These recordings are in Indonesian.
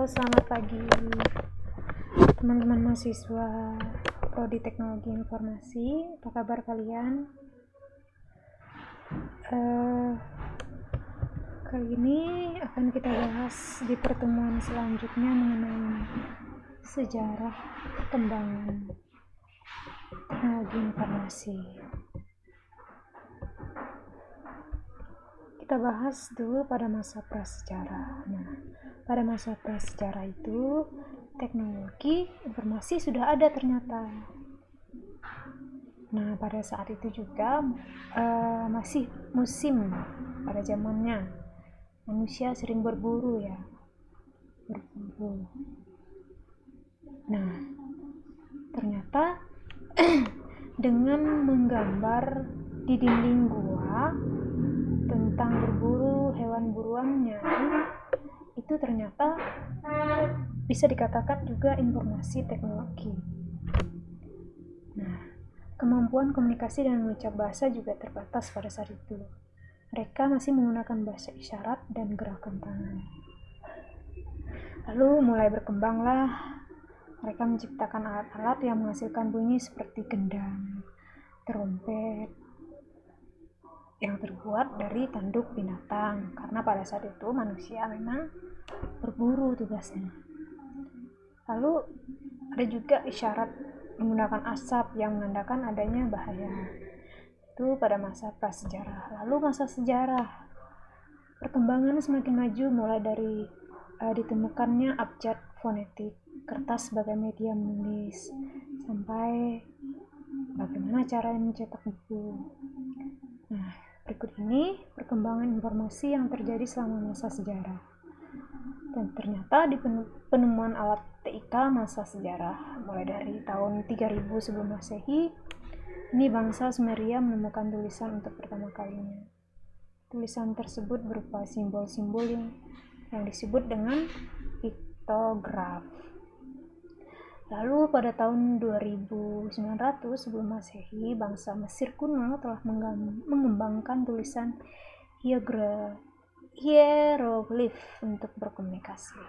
Halo, selamat pagi teman-teman mahasiswa Prodi Teknologi Informasi. Apa kabar kalian? Kali ini akan kita bahas di pertemuan selanjutnya mengenai sejarah perkembangan teknologi informasi. Kita bahas dulu pada masa prasejarah. Nah, pada masa prasejarah itu teknologi informasi sudah ada ternyata. Nah, pada saat itu juga masih musim pada zamannya. Manusia sering berburu ya. Berburu. Nah, ternyata dengan menggambar di dinding gua tentang berburu hewan buruannya, itu ternyata bisa dikatakan juga informasi teknologi. Nah, kemampuan komunikasi dan mengucap bahasa juga terbatas pada saat itu. Mereka masih menggunakan bahasa isyarat dan gerakan tangan. Lalu mulai berkembanglah mereka menciptakan alat-alat yang menghasilkan bunyi seperti gendang, trompet, yang terbuat dari tanduk binatang, karena pada saat itu manusia memang berburu tugasnya. Lalu ada juga isyarat menggunakan asap yang menandakan adanya bahaya. Itu pada masa prasejarah. Lalu masa sejarah, perkembangan semakin maju mulai dari ditemukannya abjad fonetik, kertas sebagai media menulis, sampai bagaimana cara mencetak buku. Nah, berikut ini perkembangan informasi yang terjadi selama masa sejarah. Dan ternyata di penemuan alat TIK masa sejarah mulai dari tahun 3000 sebelum Masehi, ini bangsa Sumeria menemukan tulisan untuk pertama kalinya. Tulisan tersebut berupa simbol-simbol yang disebut dengan piktograf. Lalu pada tahun 2900 sebelum Masehi, bangsa Mesir kuno telah mengembangkan tulisan hieroglif untuk berkomunikasi.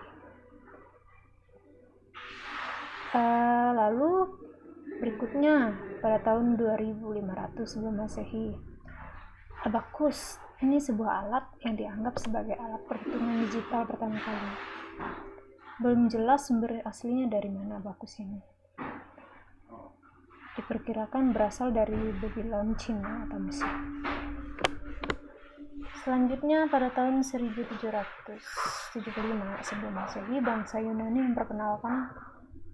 Lalu berikutnya pada tahun 2500 sebelum Masehi, abakus, ini sebuah alat yang dianggap sebagai alat perhitungan digital pertama kali. Belum jelas sumber aslinya dari mana abakus ini. Diperkirakan berasal dari Babylon, Cina atau Mesir. Selanjutnya pada tahun 1775 sebelum Masehi, bangsa Yunani memperkenalkan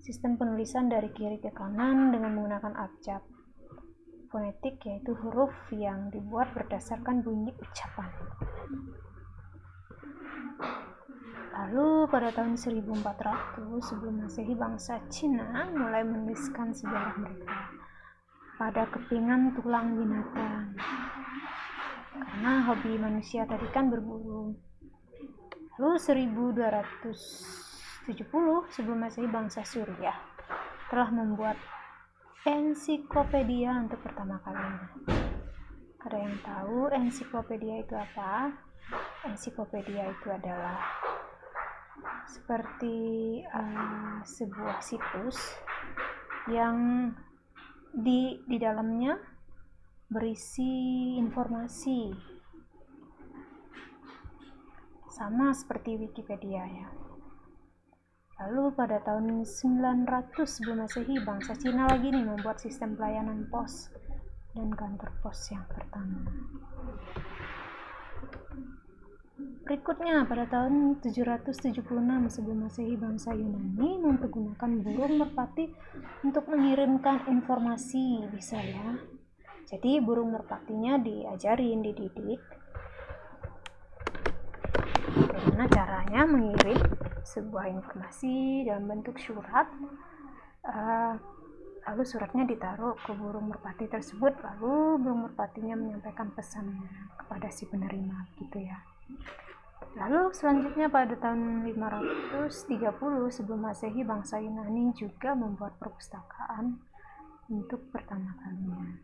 sistem penulisan dari kiri ke kanan dengan menggunakan abjad fonetik, yaitu huruf yang dibuat berdasarkan bunyi ucapan. Lalu pada tahun 1400 sebelum Masehi, bangsa Cina mulai menuliskan sejarah mereka pada kepingan tulang binatang, karena hobi manusia tadi kan berburu. Lalu 1270 sebelum Masehi, bangsa Suriah telah membuat ensiklopedia untuk pertama kalinya. Ada yang tahu ensiklopedia itu apa? Ensiklopedia itu adalah seperti sebuah situs yang di dalamnya berisi informasi, sama seperti Wikipedia ya. Lalu pada tahun 900 sebelum Masehi, bangsa Cina lagi nih membuat sistem pelayanan pos dan kantor pos yang pertama. Berikutnya pada tahun 776 sebelum Masehi, bangsa Yunani mempergunakan burung merpati untuk mengirimkan informasi, bisa ya. Jadi burung merpatinya diajarin, dididik bagaimana caranya mengirim sebuah informasi dalam bentuk surat, lalu suratnya ditaruh ke burung merpati tersebut, lalu burung merpatinya menyampaikan pesannya kepada si penerima gitu ya. Lalu selanjutnya pada tahun 530 sebelum Masehi, bangsa Yunani juga membuat perpustakaan untuk pertama kalinya.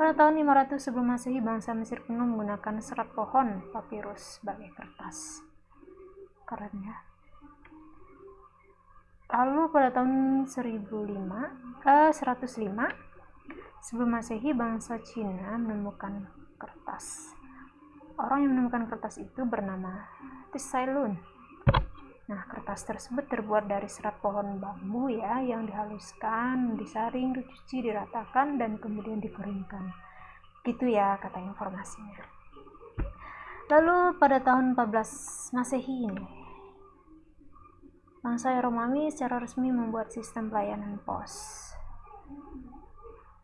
Pada tahun 500 sebelum Masehi, bangsa Mesir kuno menggunakan serat pohon papirus sebagai kertas. Keren ya. Lalu pada tahun 105 sebelum Masehi, bangsa Cina menemukan kertas. Orang yang menemukan kertas itu bernama Tsailun. Nah, kertas tersebut terbuat dari serat pohon bambu ya, yang dihaluskan, disaring, dicuci, diratakan, dan kemudian dikeringkan. Gitu ya kata informasinya. Lalu pada tahun 14 Masehi ini, bangsa Romawi secara resmi membuat sistem pelayanan pos.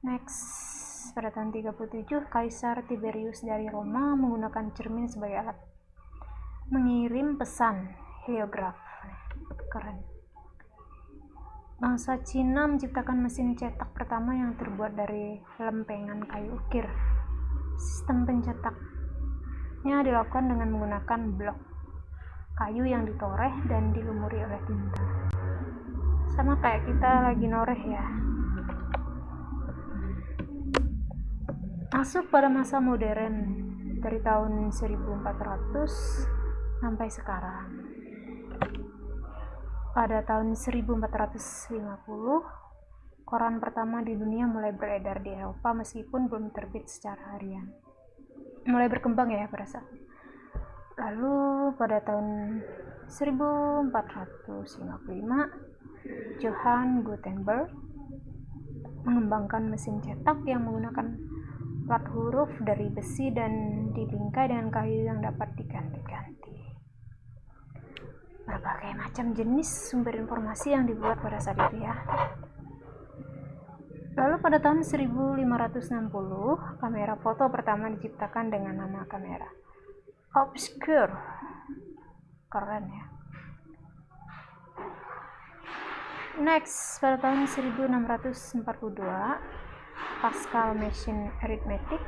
Next, pada tahun 37, Kaisar Tiberius dari Roma menggunakan cermin sebagai alat mengirim pesan, heliograf. Keren. Bangsa Cina menciptakan mesin cetak pertama yang terbuat dari lempengan kayu ukir. Sistem pencetaknya dilakukan dengan menggunakan blok kayu yang ditoreh dan dilumuri oleh tinta. Sama kayak kita lagi noreh ya. Masuk pada masa modern dari tahun 1400 sampai sekarang. Pada tahun 1450, koran pertama di dunia mulai beredar di Eropa meskipun belum terbit secara harian. Mulai berkembang ya pada saat. Lalu pada tahun 1455, Johann Gutenberg mengembangkan mesin cetak yang menggunakan plat huruf dari besi dan dibingkai dengan kayu yang dapat diganti-ganti. Berbagai macam jenis sumber informasi yang dibuat pada saat itu ya. Lalu pada tahun 1560, kamera foto pertama diciptakan dengan nama kamera obscure. Keren ya. Next, pada tahun 1642, Pascal Machine Arithmetic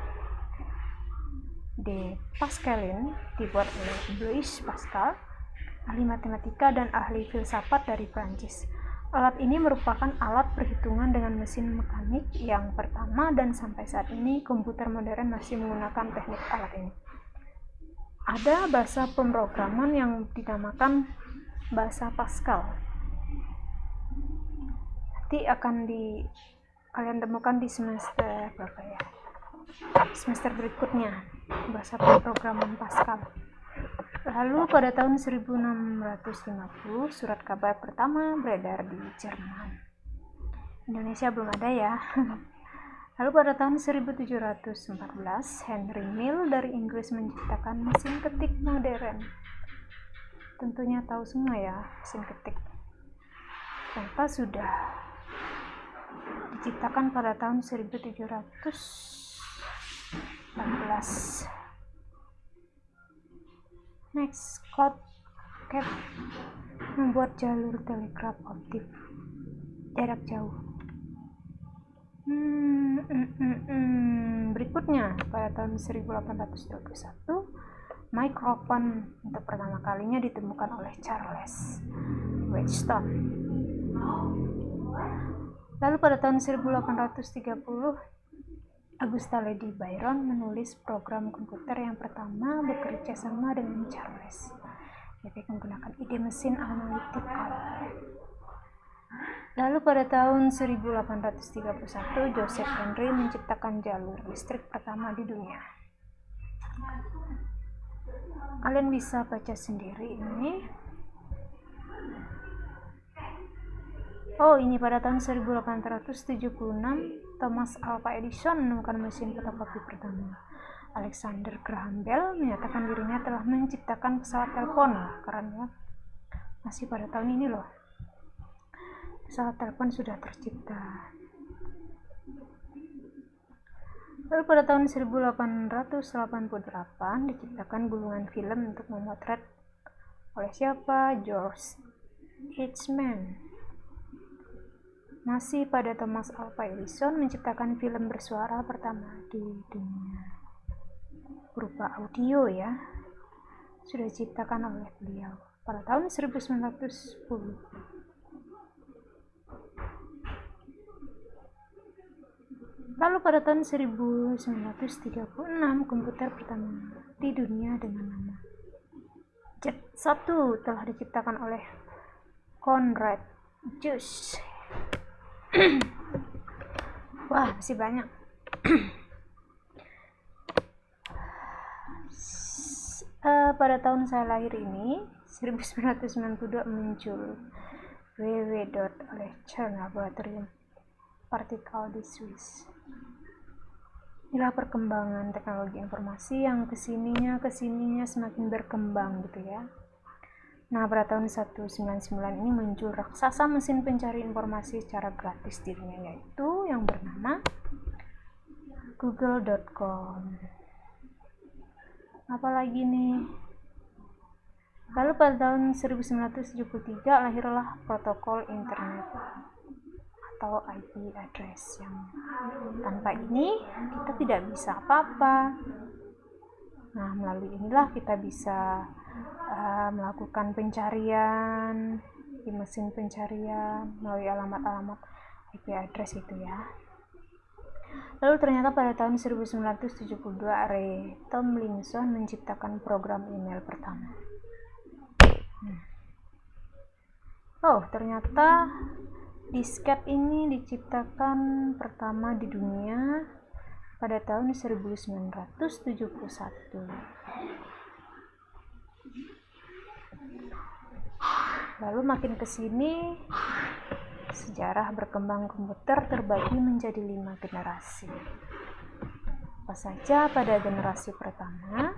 de Pascalin dibuat oleh Blaise Pascal, ahli matematika dan ahli filsafat dari Prancis. Alat ini merupakan alat perhitungan dengan mesin mekanik yang pertama, dan sampai saat ini komputer modern masih menggunakan teknik alat ini. Ada bahasa pemrograman yang dinamakan bahasa Pascal. Nanti akan kalian temukan di semester berapa ya? Semester berikutnya, bahasa pemrograman Pascal. Lalu pada tahun 1650, surat kabar pertama beredar di Jerman. Indonesia belum ada ya. Lalu pada tahun 1714, Henry Mill dari Inggris menciptakan mesin ketik modern. Tentunya tahu semua ya mesin ketik. Ternyata sudah diciptakan pada tahun 1714. Next, Scott Cat membuat jalur telegraf optik jarak jauh. Berikutnya, pada tahun 1821, mikrofon untuk pertama kalinya ditemukan oleh Charles Wheatstone. Lalu pada tahun 1830, Augusta Lady Byron menulis program komputer yang pertama bekerja sama dengan Charles, yaitu menggunakan ide mesin analytical. Lalu pada tahun 1831, Joseph Henry menciptakan jalur listrik pertama di dunia. Kalian bisa baca sendiri ini. Oh, ini pada tahun 1876, Thomas Alva Edison menemukan mesin fotokopi pertama. Alexander Graham Bell menyatakan dirinya telah menciptakan pesawat telepon. Keren ya. Masih pada tahun ini loh, pesawat telepon sudah tercipta. Lalu pada tahun 1888 diciptakan gulungan film untuk memotret oleh siapa? George Eastman. Masih pada Thomas Alva Edison menciptakan film bersuara pertama di dunia berupa audio ya, sudah diciptakan oleh beliau pada tahun 1910. Lalu pada tahun 1936 komputer pertama di dunia dengan nama Jet 1 telah diciptakan oleh Conrad Zuse. Wah, masih banyak. Pada tahun saya lahir ini, 1992, muncul WW. oleh CERN Laboratorium Partikel di Swiss. Inilah perkembangan teknologi informasi yang kesininya semakin berkembang gitu ya. Nah, pada tahun 1999 ini muncul raksasa mesin pencari informasi secara gratis di dunia, yaitu yang bernama google.com. Apalagi nih? Lalu pada tahun 1973 lahirlah protokol internet atau IP address, yang tanpa ini kita tidak bisa apa-apa. Nah, melalui inilah kita bisa melakukan pencarian di mesin pencarian melalui alamat-alamat IP address itu ya. Lalu ternyata pada tahun 1972 Ray Tomlinson menciptakan program email pertama. Ternyata disket ini diciptakan pertama di dunia pada tahun 1971. Lalu makin kesini, sejarah berkembang komputer terbagi menjadi 5 generasi. Apa saja pada generasi pertama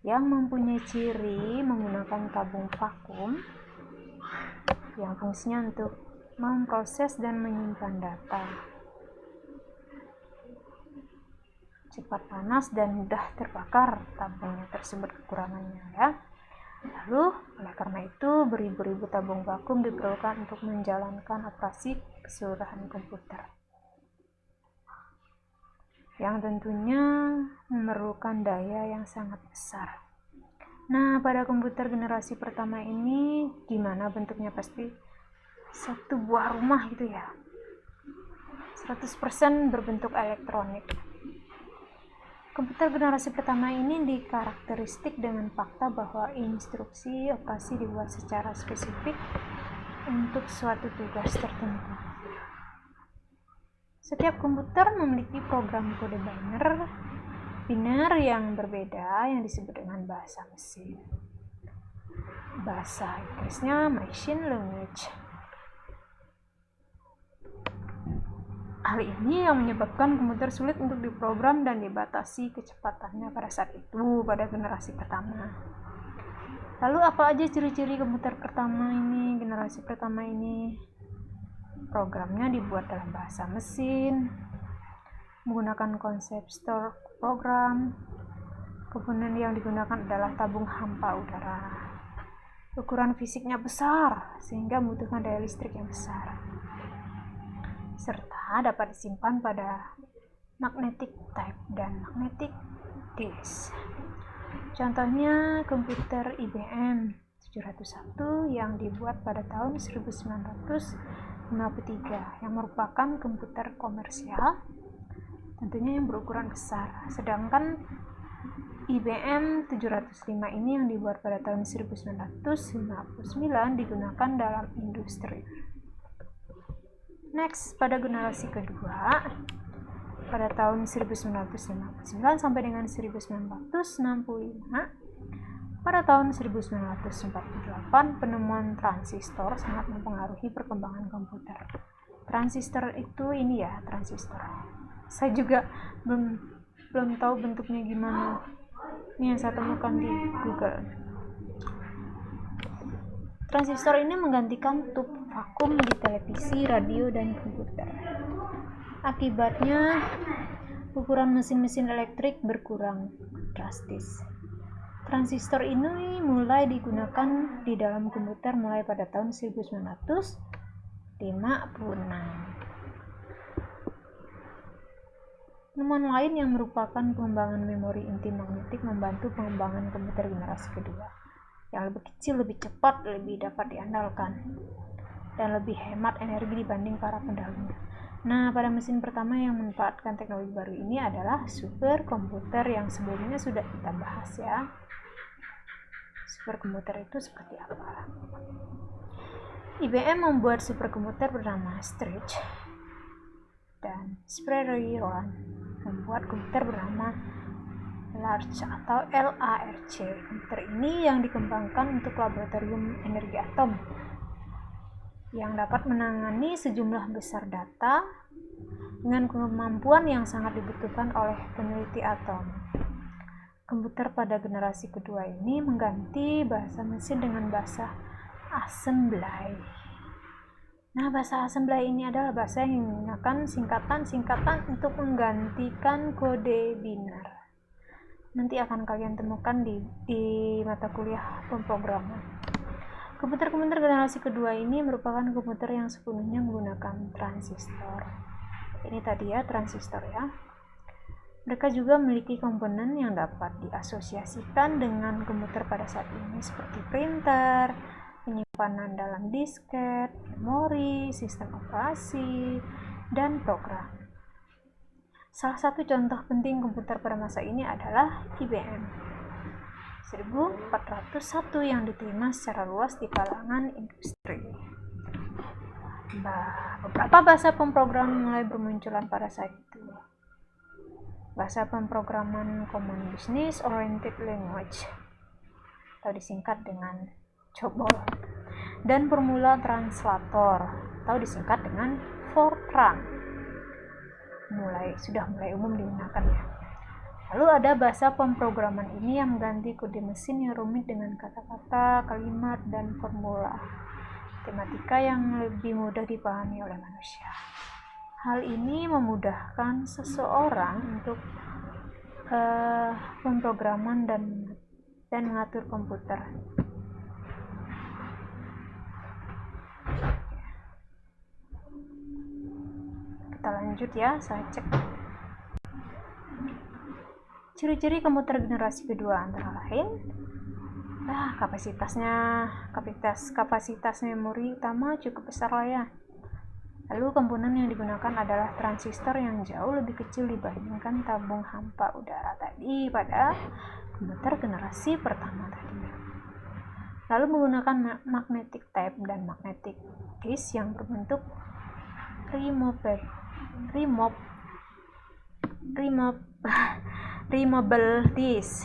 yang mempunyai ciri menggunakan tabung vakum yang fungsinya untuk memproses dan menyimpan data, cepat panas dan mudah terbakar tabungnya tersebut kekurangannya ya. Lalu oleh karena itu beribu-ribu tabung vakum diperlukan untuk menjalankan operasi keseluruhan komputer, yang tentunya memerlukan daya yang sangat besar. Nah, pada komputer generasi pertama ini gimana bentuknya? Pasti satu buah rumah gitu ya, 100% berbentuk elektronik. Komputer generasi pertama ini dikarakteristik dengan fakta bahwa instruksi operasi dibuat secara spesifik untuk suatu tugas tertentu. Setiap komputer memiliki program kode biner yang berbeda yang disebut dengan bahasa mesin. Bahasa Inggrisnya machine language. Hal ini yang menyebabkan komputer sulit untuk diprogram dan dibatasi kecepatannya pada saat itu, pada generasi pertama. Lalu apa aja ciri-ciri komputer pertama ini, generasi pertama ini? Programnya dibuat dalam bahasa mesin, menggunakan konsep store program. Komponen yang digunakan adalah tabung hampa udara. Ukuran fisiknya besar sehingga membutuhkan daya listrik yang besar, serta dapat disimpan pada magnetic tape dan magnetic disk. Contohnya komputer IBM 701 yang dibuat pada tahun 1953 yang merupakan komputer komersial, tentunya yang berukuran besar. Sedangkan IBM 705 ini yang dibuat pada tahun 1959 digunakan dalam industri. Next, pada generasi kedua, pada tahun 1959 sampai dengan 1965, pada tahun 1948 penemuan transistor sangat mempengaruhi perkembangan komputer. Transistor itu ini ya, transistor. Saya juga belum tahu bentuknya gimana. Ini yang saya temukan di Google. Transistor ini menggantikan tub vakum di televisi, radio, dan komputer. Akibatnya, ukuran mesin-mesin elektrik berkurang drastis. Transistor ini mulai digunakan di dalam komputer mulai pada tahun 1956. Penemuan lain yang merupakan pengembangan memori inti magnetik membantu pengembangan komputer generasi kedua, yang lebih kecil, lebih cepat, lebih dapat diandalkan, dan lebih hemat energi dibanding para pendahulunya. Nah, pada mesin pertama yang memanfaatkan teknologi baru ini adalah superkomputer yang sebelumnya sudah kita bahas ya. superkomputer itu seperti apa. IBM membuat superkomputer bernama Stretch, dan Sperry-Rand membuat komputer bernama LARC atau LARC. Komputer ini yang dikembangkan untuk laboratorium energi atom yang dapat menangani sejumlah besar data dengan kemampuan yang sangat dibutuhkan oleh peneliti atom. Komputer pada generasi kedua ini mengganti bahasa mesin dengan bahasa assembly. Nah, bahasa assembly ini adalah bahasa yang menggunakan singkatan-singkatan untuk menggantikan kode binar. Nanti akan kalian temukan di mata kuliah pemrograman. Komputer-komputer generasi kedua ini merupakan komputer yang sepenuhnya menggunakan transistor. Ini tadi ya, transistor ya. Mereka juga memiliki komponen yang dapat diasosiasikan dengan komputer pada saat ini seperti printer, penyimpanan dalam disket, memori, sistem operasi, dan program. Salah satu contoh penting komputer pada masa ini adalah IBM 1401 yang diterima secara luas di kalangan industri. Beberapa bahasa pemrograman mulai bermunculan pada saat itu. Bahasa pemrograman Common Business Oriented Language atau disingkat dengan COBOL, dan formula translator atau disingkat dengan Fortran sudah mulai umum digunakan ya. Lalu ada bahasa pemrograman ini yang mengganti kode mesin yang rumit dengan kata-kata, kalimat, dan formula matematika yang lebih mudah dipahami oleh manusia. Hal ini memudahkan seseorang untuk pemrograman dan mengatur komputer. Kita lanjut ya, saya cek. Ciri-ciri komputer generasi kedua antara lain kapasitas memori utama cukup besar lah ya. Lalu komponen yang digunakan adalah transistor yang jauh lebih kecil dibandingkan tabung hampa udara tadi pada komputer generasi pertama tadi. Lalu menggunakan magnetic tape dan magnetic disk yang berbentuk removable disk.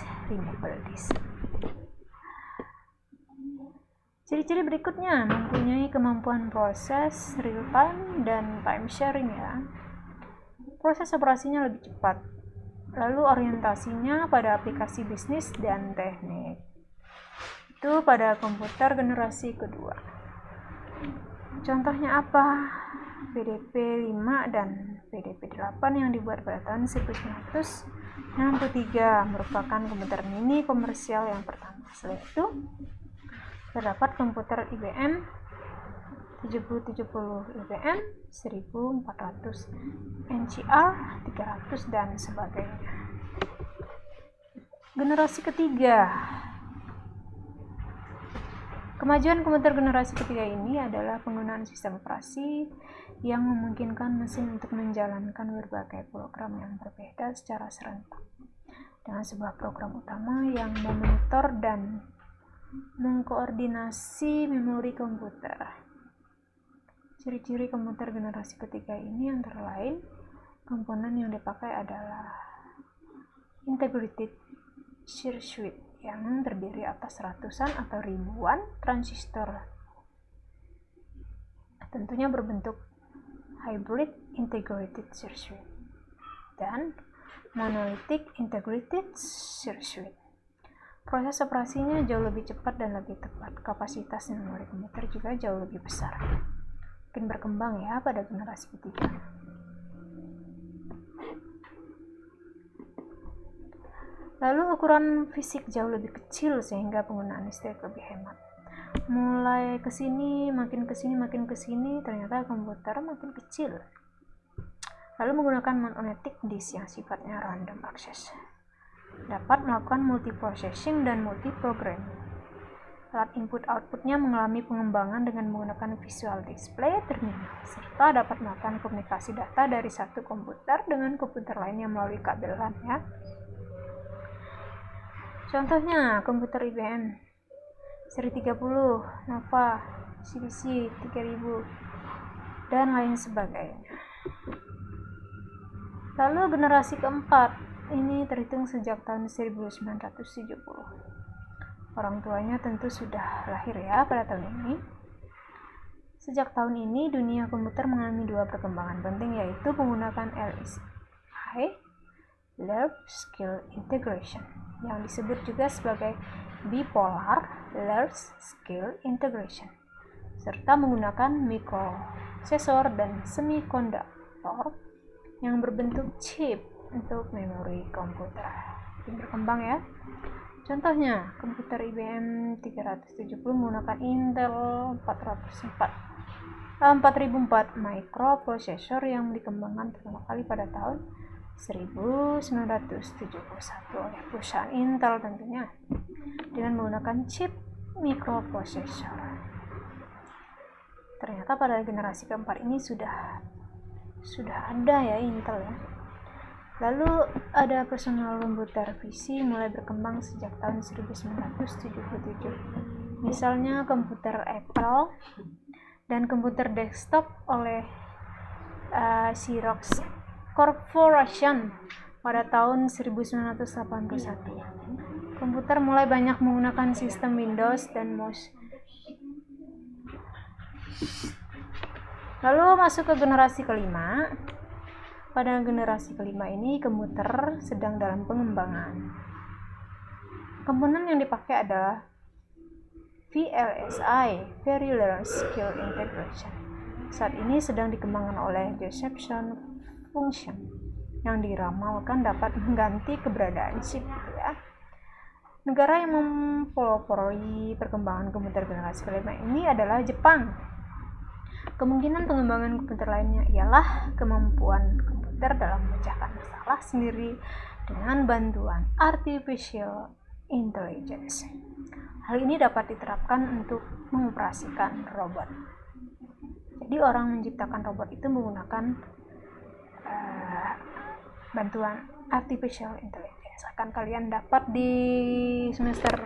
Ciri-ciri berikutnya mempunyai kemampuan proses real time dan time sharing ya. Proses operasinya lebih cepat. Lalu orientasinya pada aplikasi bisnis dan teknik. Itu pada komputer generasi kedua. Contohnya apa? PDP-5 dan PDP-8 yang dibuat pada tahun 1963 merupakan komputer mini komersial yang pertama. Setelah itu terdapat komputer IBM 7070, IBM 1400, NCR 300 dan sebagainya. Generasi ketiga. Kemajuan komputer generasi ketiga ini adalah penggunaan sistem operasi yang memungkinkan mesin untuk menjalankan berbagai program yang berbeda secara serentak dengan sebuah program utama yang memonitor dan mengkoordinasi memori komputer. Ciri-ciri komputer generasi ketiga ini antara lain komponen yang dipakai adalah integrated circuit yang terdiri atas ratusan atau ribuan transistor, tentunya berbentuk hybrid integrated circuit dan monolithic integrated circuit. Proses operasinya jauh lebih cepat dan lebih tepat. Kapasitas memori komputer juga jauh lebih besar. Mungkin berkembang ya pada generasi ketiga. Lalu ukuran fisik jauh lebih kecil sehingga penggunaan listrik lebih hemat. Mulai kesini, makin kesini, ternyata komputer makin kecil. Lalu menggunakan magnetic disk yang sifatnya random access. Dapat melakukan multiprocessing dan multiprogramming. Alat input-outputnya mengalami pengembangan dengan menggunakan visual display terminal, serta dapat melakukan komunikasi data dari satu komputer dengan komputer lainnya melalui kabel LAN ya. Contohnya komputer IBM seri 30, Nova, CBC 3000, dan lain sebagainya. Lalu generasi keempat ini terhitung sejak tahun 1970. Orang tuanya tentu sudah lahir ya pada tahun ini. Sejak tahun ini dunia komputer mengalami dua perkembangan penting, yaitu menggunakan LSI, Large Scale Integration, yang disebut juga sebagai Bipolar Large Scale Integration, serta menggunakan mikroprosesor dan semikonduktor yang berbentuk chip untuk memori komputer. Ini berkembang ya. Contohnya, komputer IBM 370 menggunakan Intel 4004 mikroprosesor yang dikembangkan pertama kali pada tahun 1971 oleh perusahaan Intel tentunya, dengan menggunakan chip mikroprosesor. Ternyata pada generasi keempat ini sudah ada ya Intel ya. Lalu ada personal komputer PC mulai berkembang sejak tahun 1977. Misalnya komputer Apple dan komputer desktop oleh Xerox Corporation pada tahun 1981. Komputer mulai banyak menggunakan sistem Windows dan MOS. Lalu masuk ke generasi kelima. Pada generasi kelima ini komputer sedang dalam pengembangan. Komponen yang dipakai adalah VLSI, Very Large Scale Integration. Saat ini sedang dikembangkan oleh Deception Function yang diramalkan dapat mengganti keberadaan chip ya. Negara yang mempelopori perkembangan komputer generasi kelima ini adalah Jepang. Kemungkinan pengembangan komputer lainnya ialah kemampuan komputer dalam memecahkan masalah sendiri dengan bantuan artificial intelligence. Hal ini dapat diterapkan untuk mengoperasikan robot. Jadi orang menciptakan robot itu menggunakan bantuan artificial intelligence. Akan kalian dapat di semester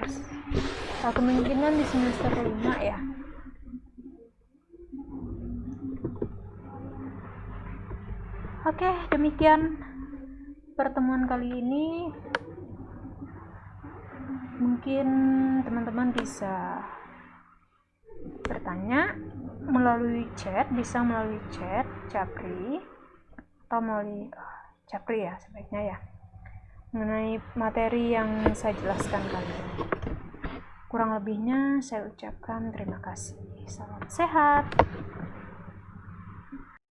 kemungkinan di semester 5 ya. Oke, demikian pertemuan kali ini. Mungkin teman-teman bisa bertanya melalui chat, Japri atau melalui Japri ya sebaiknya ya, mengenai materi yang saya jelaskan kali ini. Kurang lebihnya saya ucapkan terima kasih. Salam sehat.